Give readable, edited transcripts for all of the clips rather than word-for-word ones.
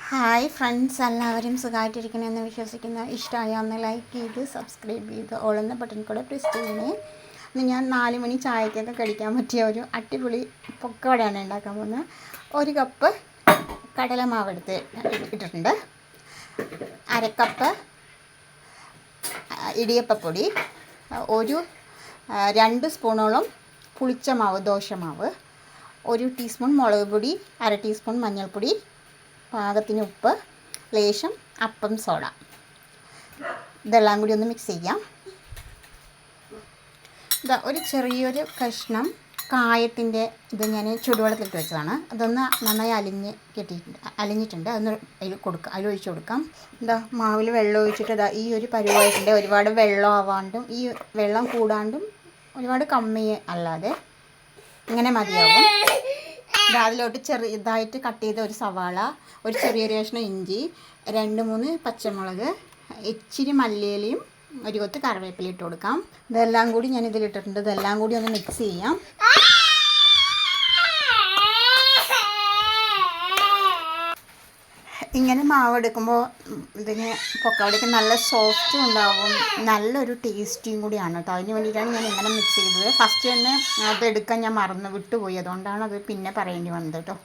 Hi friends, എല്ലാവരും സുഖമായിട്ടിരിക്കണമെന്ന് വിശ്വസിക്കുന്ന. ഇഷ്ടമായ ഒന്ന് ലൈക്ക് ചെയ്ത് സബ്സ്ക്രൈബ് ചെയ്ത് ഓളുന്ന ബട്ടൺ കൂടെ പ്രസ് ചെയ്യണേ. ഇന്ന് ഞാൻ 4 മണി ചായക്കൊക്കെ കഴിക്കാൻ പറ്റിയ ഒരു അടിപൊളി പൊക്കവടയാണ് ഉണ്ടാക്കാൻ പോകുന്നത്. 1 കപ്പ് കടലമാവ് ഇട്ടിട്ടുണ്ട്, 1/2 കപ്പ് ഇടിയപ്പപ്പൊടി, 2 സ്പൂണോളം പുളിച്ച മാവ്, ദോശമാവ്, 1 ടീസ്പൂൺ മുളക് പൊടി, 1/2 ടീസ്പൂൺ മഞ്ഞൾപ്പൊടി, പാകത്തിന് ഉപ്പ്, ലേശം അപ്പം സോഡ. ഇതെല്ലാം കൂടി ഒന്ന് മിക്സ് ചെയ്യാം. ഒരു ചെറിയൊരു കഷ്ണം കായത്തിൻ്റെ ഇത് ഞാൻ ചുടുവെള്ളത്തിലിട്ട് വെച്ചതാണ്. അതൊന്ന് നന്നായി അലിഞ്ഞിട്ടുണ്ട്. അതൊന്ന് അതിൽ ഒഴിച്ച് കൊടുക്കാം. മാവിൽ വെള്ളം ഒഴിച്ചിട്ട് ഈ ഒരു പരുവായിട്ടുണ്ട്. ഒരുപാട് വെള്ളം ആവാണ്ടും ഈ വെള്ളം കൂടാണ്ടും ഒരുപാട് കമ്മി അല്ലാതെ ഇങ്ങനെ മതിയാവും. അതിലോട്ട് ചെറുതായിട്ട് കട്ട് ചെയ്ത ഒരു സവാള, ഒരു ചെറിയൊരു കഷ്ണം ഇഞ്ചി, 2-3 പച്ചമുളക്, ഇച്ചിരി മല്ലിയിലയും 1 കൊത്ത് കറിവേപ്പില ഇട്ട് കൊടുക്കാം. ഇതെല്ലാം കൂടി ഞാൻ ഇതിലിട്ടിട്ടുണ്ട്. ഇതെല്ലാം കൂടി ഒന്ന് മിക്സ് ചെയ്യാം. ഇങ്ങനെ മാവ് എടുക്കുമ്പോൾ ഇതിന് പൊക്കവടയ്ക്ക് നല്ല സോഫ്റ്റും ഉണ്ടാവും, നല്ലൊരു ടേസ്റ്റിയും കൂടിയാണ് കേട്ടോ. അതിന് വേണ്ടിയിട്ടാണ് ഞാൻ ഇങ്ങനെ മിക്സ് ചെയ്തത്. ഫസ്റ്റ് തന്നെ അതെടുക്കാൻ ഞാൻ വിട്ടുപോയി, അതുകൊണ്ടാണ് അത് പിന്നെ പറയേണ്ടി വന്നത് കേട്ടോ.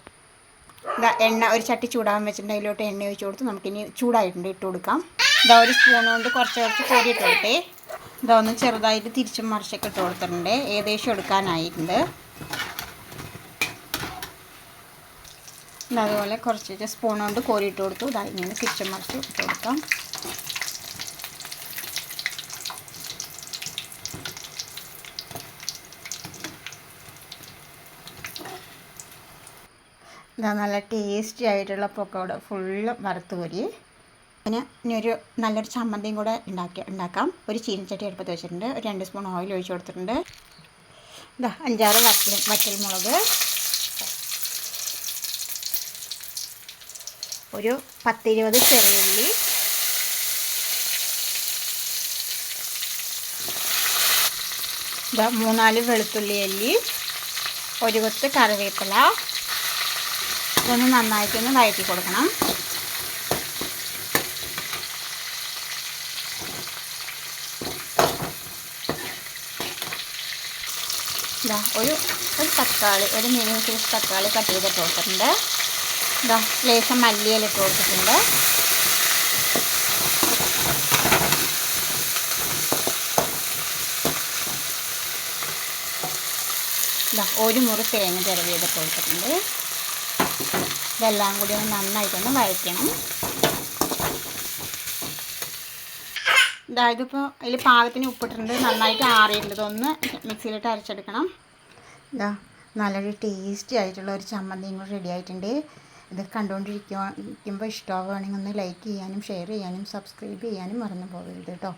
എണ്ണ ഒരു ചട്ടി ചൂടാകാൻ വെച്ചിട്ടുണ്ട്. അതിലോട്ട് എണ്ണ ഒഴിച്ച് കൊടുത്ത് നമുക്കിനി ചൂടായിട്ടുണ്ട് ഇട്ട് കൊടുക്കാം. 1 സ്പൂൺ കൊണ്ട് കുറച്ച് കോരി ഇട്ട് കൊടുത്തേ. ഒന്ന് ചെറുതായിട്ട് തിരിച്ചും മറിച്ചൊക്കെ ഇട്ട് കൊടുത്തിട്ടുണ്ട്. ഏകദേശം എടുക്കാനായിട്ടുണ്ട്. അതുപോലെ കുറച്ച് സ്പൂൺ കൊണ്ട് കോരിയിട്ട് കൊടുത്തു. ഇങ്ങനെ തിരിച്ചും മറിച്ച് ഇട്ട് കൊടുക്കാം. നല്ല ടേസ്റ്റി ആയിട്ടുള്ള പൊക്കവട ഫുള്ള് വറുത്ത് കോരി. ഇനി നല്ലൊരു ചമ്മന്തിയും കൂടെ ഉണ്ടാക്കാം. ഒരു ചീനച്ചട്ടി അടുപ്പത്ത് വെച്ചിട്ടുണ്ട്. ഒരു 2 സ്പൂൺ ഓയിൽ ഒഴിച്ച് കൊടുത്തിട്ടുണ്ട്. 5-6 വറ്റൽമുളക്, ഒരു 10-20 ചെറിയുള്ളി, 3-4 വെളുത്തുള്ളി അല്ലി, 1 കൊത്ത് കറിവേപ്പില. ഇതൊന്ന് നന്നായിട്ടൊന്ന് വഴറ്റി കൊടുക്കണം. ഒരു തക്കാളി, ഒരു മീഡിയം സൈസ് തക്കാളി കട്ട് ചെയ്തിട്ട് കൊടുത്തിട്ടുണ്ട്. ലേശം മല്ലിയില ഇട്ട് കൊടുത്തിട്ടുണ്ട്. ഒരു മുറി തേങ്ങ ചിരവി ചെയ്തിട്ട് കൊടുത്തിട്ടുണ്ട്. ഇതെല്ലാം കൂടി ഒന്ന് നന്നായിട്ടൊന്ന് വഴറ്റണം. ഇതിപ്പോൾ അതിൽ പാകത്തിന് ഉപ്പിട്ടിട്ടുണ്ട്. നന്നായിട്ട് ആറിയിട്ടുണ്ട്. ഇതൊന്ന് മിക്സിയിലിട്ട് അരച്ചെടുക്കണം. നല്ലൊരു ടേസ്റ്റി ആയിട്ടുള്ള ഒരു ചമ്മന്തിയും കൂടി റെഡി ആയിട്ടുണ്ട്. ഇത് കണ്ടുകൊണ്ടിരിക്കുമ്പോൾ ഇഷ്ടമാവുകയാണെങ്കിൽ ഒന്ന് ലൈക്ക് ചെയ്യാനും ഷെയർ ചെയ്യാനും സബ്സ്ക്രൈബ് ചെയ്യാനും മറന്നു പോകരുത് കേട്ടോ.